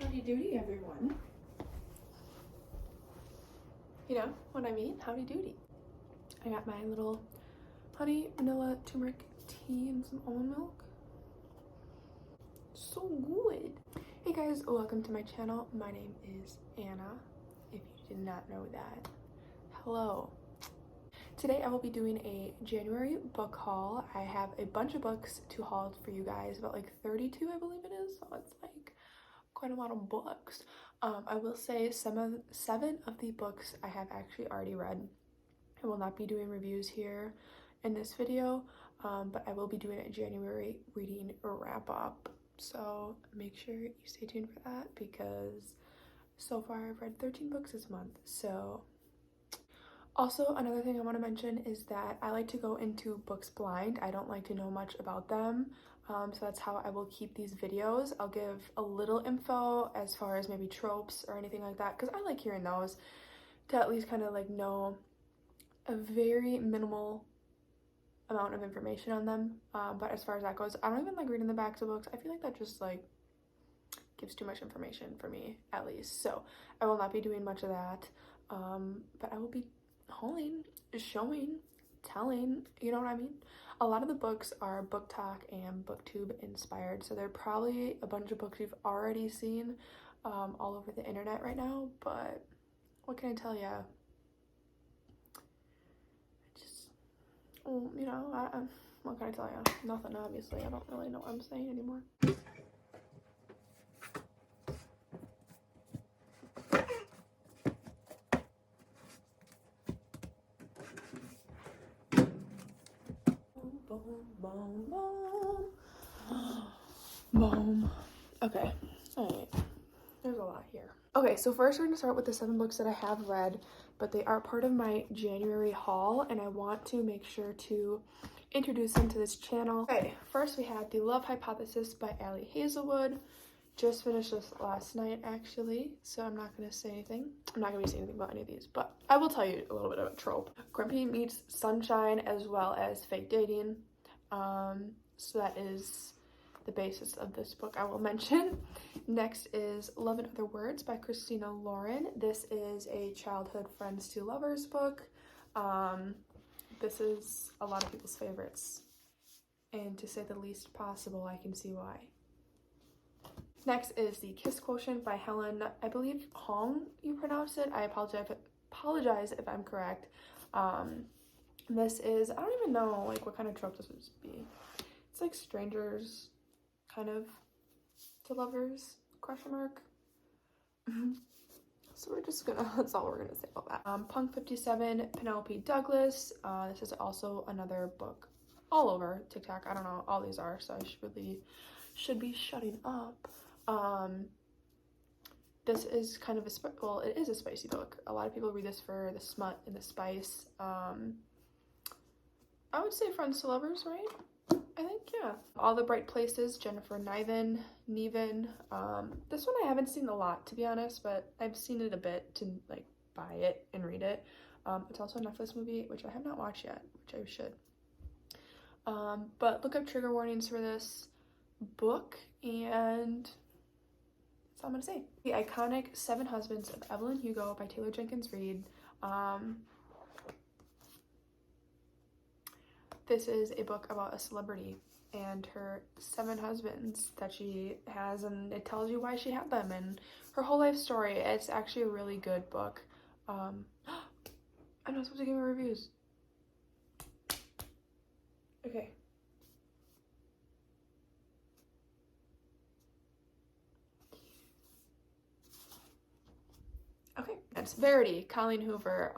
Howdy doody, everyone. You know what I mean? Howdy doody. I got my little honey, vanilla, turmeric tea and some almond milk. So good. Hey guys, welcome to my channel. My name is Anna, if you did not know that. Hello. Today I will be doing a January book haul. I have a bunch of books to haul for you guys, about like 32 I believe it is, so it's like quite a lot of books. I will say 7 of the books I have actually already read. I will not be doing reviews here in this video, but I will be doing a January reading wrap up. So make sure you stay tuned for that because so far I've read 13 books this month. So also another thing I want to mention is that I like to go into books blind. I don't like to know much about them. So that's how I will keep these videos. I'll give a little info as far as maybe tropes or anything like that because I like hearing those to at least kind of like know a very minimal amount of information on them. But as far as that goes, I don't even like reading the backs of books. I feel like that just like gives too much information for me at least. So I will not be doing much of that. But I will be hauling, showing, telling, you know what I mean? A lot of the books are Booktok and Booktube inspired, so they're probably a bunch of books you've already seen all over the internet right now, but what can I tell you? You know, what can I tell you? Nothing, obviously. I don't really know what I'm saying anymore. Boom, boom, boom. Okay, alright. There's a lot here. Okay, so first we're going to start with the 7 books that I have read, but they are part of my January haul, and I want to make sure to introduce them to this channel. Okay, first we have The Love Hypothesis by Ali Hazelwood. Just finished this last night, actually, so I'm not going to say anything. I'm not going to be saying anything about any of these, but I will tell you a little bit of a trope. Grumpy meets Sunshine as well as fake dating. So that is the basis of this book I will mention. Next is Love in Other Words by Christina Lauren. This is a childhood friends to lovers book. This is a lot of people's favorites, and to say the least possible, I can see why. Next is The Kiss Quotient by Helen, I believe Hong you pronounce it. I apologize if I'm correct. This is, I don't even know like what kind of trope this would be. It's like strangers kind of to lovers, question mark. So we're just gonna, that's all we're gonna say about that. Punk 57, Penelope Douglas. This is also another book all over TikTok. I don't know, all these are, so I should be shutting up. This is kind of well, it is a spicy book. A lot of people read this for the smut and the spice. I would say friends to lovers, right? I think, yeah. All the Bright Places, Jennifer Niven. This one I haven't seen a lot, to be honest, but I've seen it a bit to like buy it and read it. It's also a Netflix movie, which I have not watched yet, which I should. But look up trigger warnings for this book, and that's all I'm gonna say. The Iconic 7 Husbands of Evelyn Hugo by Taylor Jenkins Reid. This is a book about a celebrity and her 7 husbands that she has, and it tells you why she had them and her whole life story. It's actually a really good book. I'm not supposed to give me reviews. Okay. Okay, that's Verity, Colleen Hoover.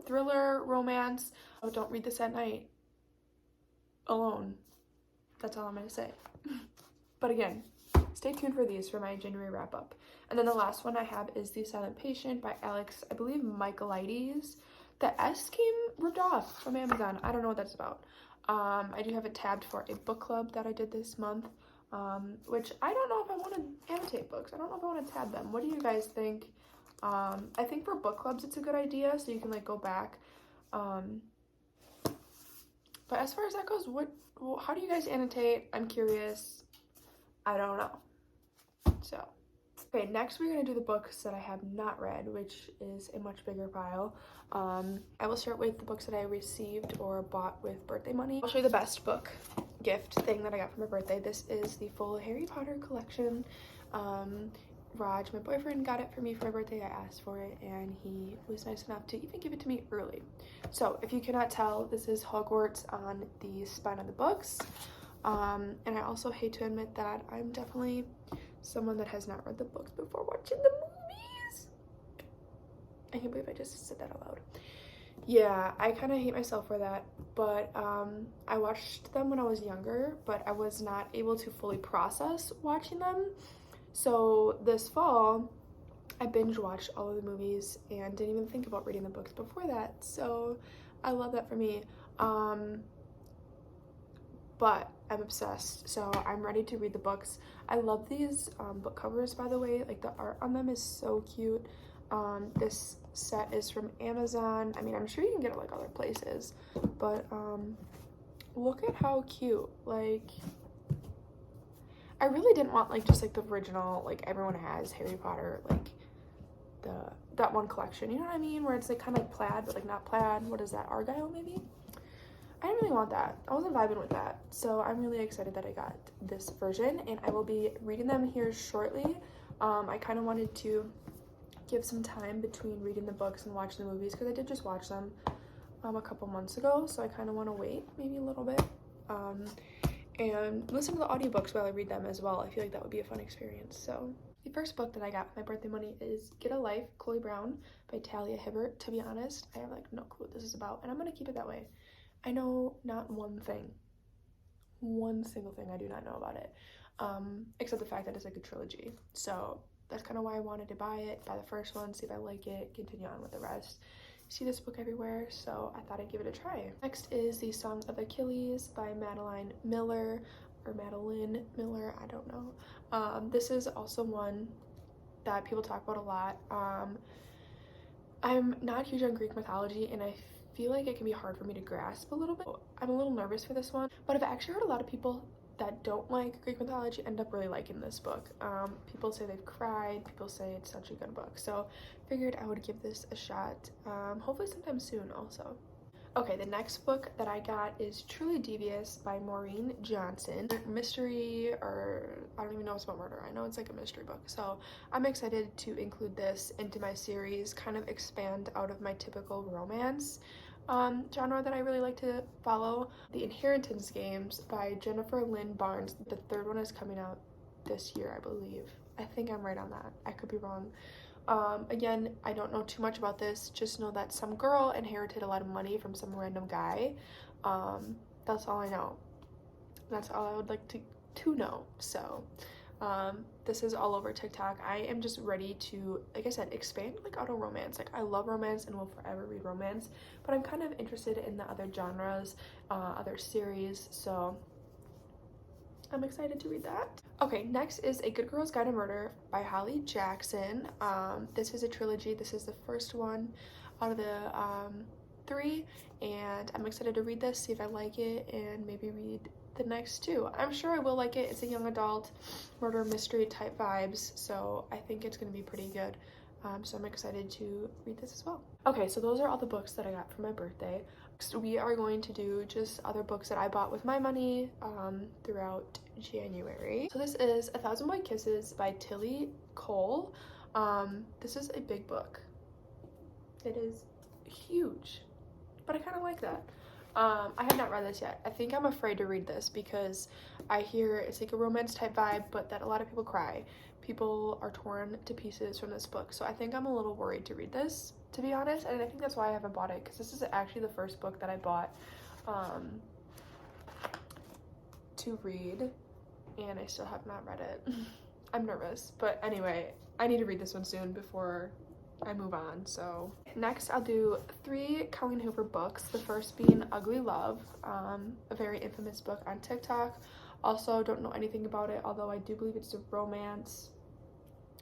Thriller, romance. Oh, don't read this at night alone. That's all I'm gonna say. But again, stay tuned for these for my January wrap up. And then the last one I have is The Silent Patient by Alex, I believe Michaelides. The S came ripped off from Amazon. I don't know what that's about. I do have it tabbed for a book club that I did this month, which I don't know if I want to annotate books. I don't know if I want to tab them. What do you guys think? I think for book clubs it's a good idea, so you can like go back. But as far as that goes, how do you guys annotate? I'm curious. I don't know. So Okay, next we're gonna do the books that I have not read, which is a much bigger pile. I will start with the books that I received or bought with birthday money. I'll show you the best book gift thing that I got for my birthday. This is the full Harry Potter collection. Raj, my boyfriend, got it for me for my birthday. I asked for it and he was nice enough to even give it to me early. So if you cannot tell, this is Hogwarts on the spine of the books. And I also hate to admit that I'm definitely someone that has not read the books before watching the movies. I can't believe I just said that out loud. Yeah, I kind of hate myself for that, but I watched them when I was younger, but I was not able to fully process watching them. So this fall, I binge watched all of the movies and didn't even think about reading the books before that. So I love that for me. But I'm obsessed, so I'm ready to read the books. I love these book covers, by the way. Like, the art on them is so cute. This set is from Amazon. I mean, I'm sure you can get it like other places, but look at how cute. Like, I really didn't want like just like the original, like everyone has Harry Potter, like that one collection, you know what I mean, where it's like kind of like plaid but like not plaid. What is that, Argyle maybe? I didn't really want that. I wasn't vibing with that. So I'm really excited that I got this version and I will be reading them here shortly. I kind of wanted to give some time between reading the books and watching the movies because I did just watch them a couple months ago. So I kind of want to wait maybe a little bit and listen to the audiobooks while I read them as well. I feel like that would be a fun experience. So the first book that I got for my birthday money is Get a Life, Chloe Brown by Talia Hibbert. To be honest, I have like no clue what this is about and I'm going to keep it that way. I know not one single thing I do not know about it, except the fact that it's like a trilogy. So that's kind of why I wanted to buy the first one, see if I like it, continue on with the rest. See this book everywhere, so I thought I'd give it a try. Next is The Song of Achilles by Madeline Miller, or Madeline Miller, I don't know. This is also one that people talk about a lot. I'm not huge on Greek mythology, and I feel like it can be hard for me to grasp a little bit. I'm a little nervous for this one, but I've actually heard a lot of people that don't like Greek mythology end up really liking this book. People say they've cried, people say it's such a good book, so figured I would give this a shot, hopefully sometime soon also. Okay, the next book that I got is Truly Devious by Maureen Johnson. Mystery, or I don't even know if it's about murder. I know it's like a mystery book. So I'm excited to include this into my series, kind of expand out of my typical romance genre that I really like to follow. The Inheritance Games by Jennifer Lynn Barnes. The third one is coming out this year, I believe. I think I'm right on that. I could be wrong. Again, I don't know too much about this, just know that some girl inherited a lot of money from some random guy. That's all I know. That's all I would like to know. So this is all over TikTok. I am just ready to, like I said, expand like auto romance. Like, I love romance and will forever read romance, but I'm kind of interested in the other genres, other series, so I'm excited to read that. Okay, next is A Good Girl's Guide to Murder by Holly Jackson. This is a trilogy. This is the first one out of the 3, and I'm excited to read this, see if I like it, and maybe read the next 2. I'm sure I will like it. It's a young adult murder mystery type vibes, so I think it's going to be pretty good. So I'm excited to read this as well. Okay, so those are all the books that I got for my birthday. Next, we are going to do just other books that I bought with my money throughout January. So this is A Thousand White Kisses by Tilly Cole. This is a big book. It is huge, but I kind of like that. I have not read this yet. I think I'm afraid to read this because I hear it's like a romance type vibe, but that a lot of people cry. People are torn to pieces from this book, so I think I'm a little worried to read this, to be honest, and I think that's why I haven't bought it, because this is actually the first book that I bought to read, and I still have not read it. I'm nervous, but anyway, I need to read this one soon before I move on. So next I'll do 3 Colleen Hoover books, the first being Ugly Love, a very infamous book on TikTok. Also don't know anything about it, although I do believe it's a romance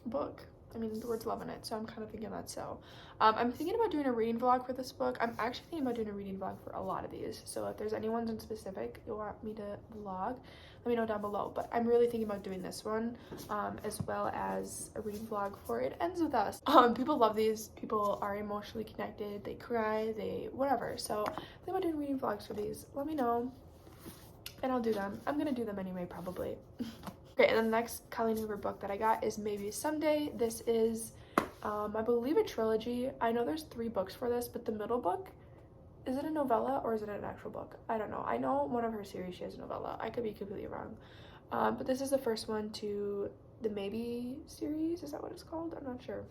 book. I mean, the word's love in it, so I'm kind of thinking that. So I'm thinking about doing a reading vlog for this book. I'm actually thinking about doing a reading vlog for a lot of these, so if there's any ones in specific you want me to vlog, let me know down below. But I'm really thinking about doing this one, as well as a reading vlog for It Ends With Us. People love these. People are emotionally connected. They cry. They whatever. So I think about doing reading vlogs for these. Let me know, and I'll do them. I'm gonna do them anyway, probably. Okay, and then the next Colleen Hoover book that I got is Maybe Someday. This is, I believe, a trilogy. I know there's 3 books for this, but the middle book, is it a novella or is it an actual book? I don't know. I know one of her series she has a novella. I could be completely wrong. But this is the first one to the Maybe series. Is that what it's called? I'm not sure.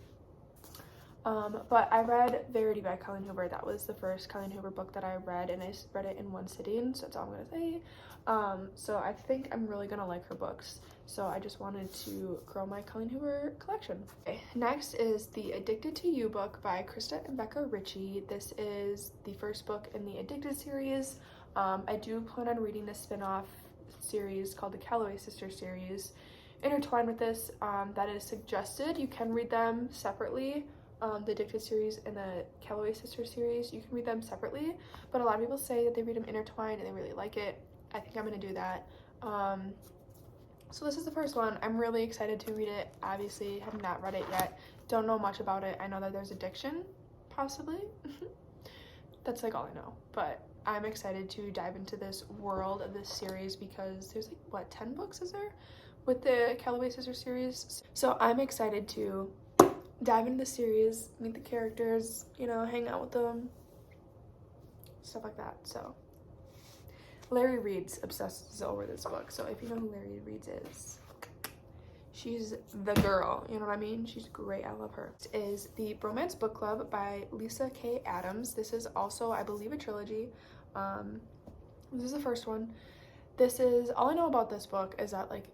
But I read Verity by Colleen Hoover. That was the first Colleen Hoover book that I read, and I read it in one sitting, so that's all I'm gonna say. So I think I'm really gonna like her books. So I just wanted to grow my Colleen Hoover collection. Okay, next is the Addicted to You book by Krista and Becca Ritchie. This is the first book in the Addicted series. I do plan on reading the spin-off series called the Calloway Sisters series. Intertwined with this, that is suggested. You can read them separately. The Addicted series and the Calloway Sisters series, you can read them separately, but a lot of people say that they read them intertwined and they really like it. I think I'm gonna do that. So this is the first one. I'm really excited to read it. Obviously have not read it yet, don't know much about it. I know that there's addiction, possibly. That's like all I know, but I'm excited to dive into this world of this series because there's like, what, 10 books is there with the Calloway Sisters series? So I'm excited to dive into the series, meet the characters, you know, hang out with them, stuff like that. So Larry Reed's obsesses over this book, so if you know who Larry Reed is, she's the girl, you know what I mean? She's great. I love her. This is the Bromance Book Club by Lisa K. Adams. This is also, I believe, a trilogy. This is the first one. This is, all I know about this book is that like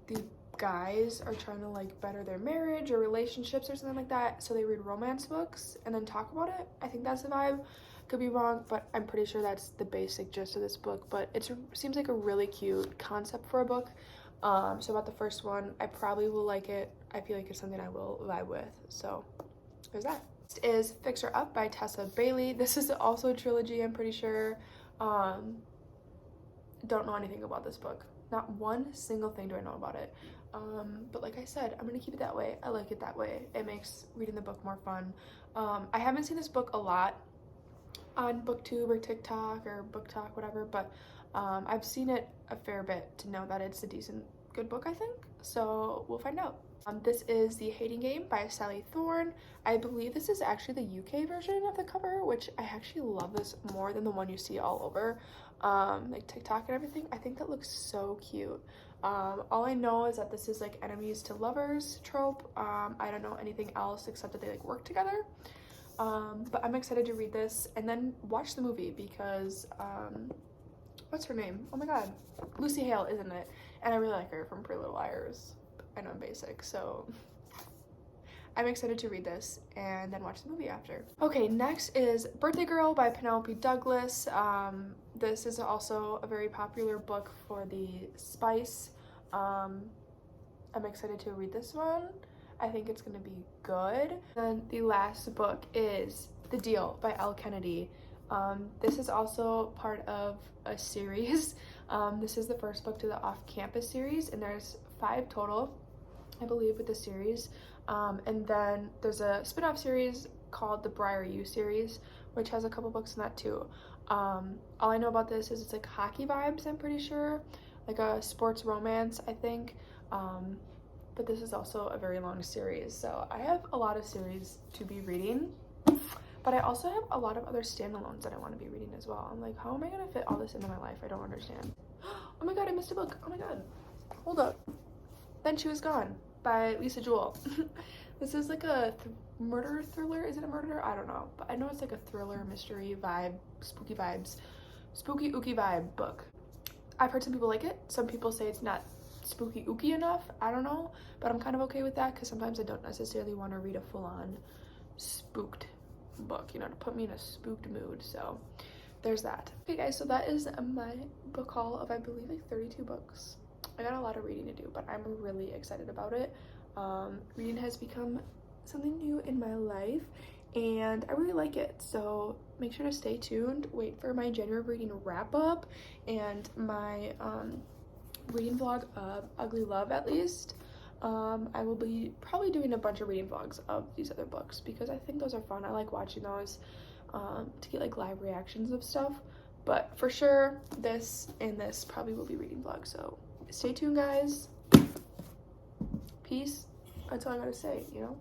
the guys are trying to like better their marriage or relationships or something like that, so they read romance books and then talk about it. I think that's the vibe. Could be wrong, but I'm pretty sure that's the basic gist of this book. But it seems like a really cute concept for a book. So about the first one, I probably will like it. I feel like it's something I will vibe with. So there's that. Next is Fix Her Up by Tessa Bailey. This is also a trilogy, I'm pretty sure. Don't know anything about this book. Not one single thing do I know about it. But like I said, I'm gonna keep it that way. I like it that way. It makes reading the book more fun. I haven't seen this book a lot on BookTube or TikTok or Booktok, whatever, but I've seen it a fair bit to know that it's a decent, good book, I think. So we'll find out. This is The Hating Game by Sally Thorne. I believe this is actually the UK version of the cover, which I actually love this more than the one you see all over like TikTok and everything. I think that looks so cute. All I know is that this is like enemies to lovers trope. I don't know anything else except that they like work together. But I'm excited to read this and then watch the movie because what's her name? Oh my god, Lucy Hale is in it, and I really like her from Pretty Little Liars. I know I'm basic, so I'm excited to read this and then watch the movie after. Okay, next is Birthday Girl by Penelope Douglas. This is also a very popular book for the spice. I'm excited to read this one. I think it's gonna be good. And the last book is The Deal by Elle Kennedy. This is also part of a series. This is the first book to the Off-Campus series, and there's 5 total, I believe, with the series. And then there's a spin-off series called the Briar U series, which has a couple books in that too. All I know about this is it's like hockey vibes, I'm pretty sure, like a sports romance, I think. But this is also a very long series, so I have a lot of series to be reading, but I also have a lot of other standalones that I want to be reading as well. I'm like, how am I gonna fit all this into my life? I don't understand. Oh my god, I missed a book. Oh my god, hold up. Then She Was Gone by Lisa Jewell. This is like a murder thriller. Is it a murder? I don't know, but I know it's like a thriller, mystery vibe, spooky vibes, spooky ooky vibe book. I've heard some people like it. Some people say it's not spooky ooky enough. I don't know, but I'm kind of okay with that because sometimes I don't necessarily want to read a full-on spooked book, you know, to put me in a spooked mood. So there's that. Okay guys, so that is my book haul of, I believe, like 32 books. I got a lot of reading to do, but I'm really excited about it. Reading has become something new in my life and I really like it, so make sure to stay tuned. Wait for my January reading wrap up and my reading vlog of Ugly Love at least. I will be probably doing a bunch of reading vlogs of these other books because I think those are fun. I like watching those to get like live reactions of stuff. But for sure, this and this probably will be reading vlogs. So stay tuned, guys. Peace. That's all I gotta say, you know?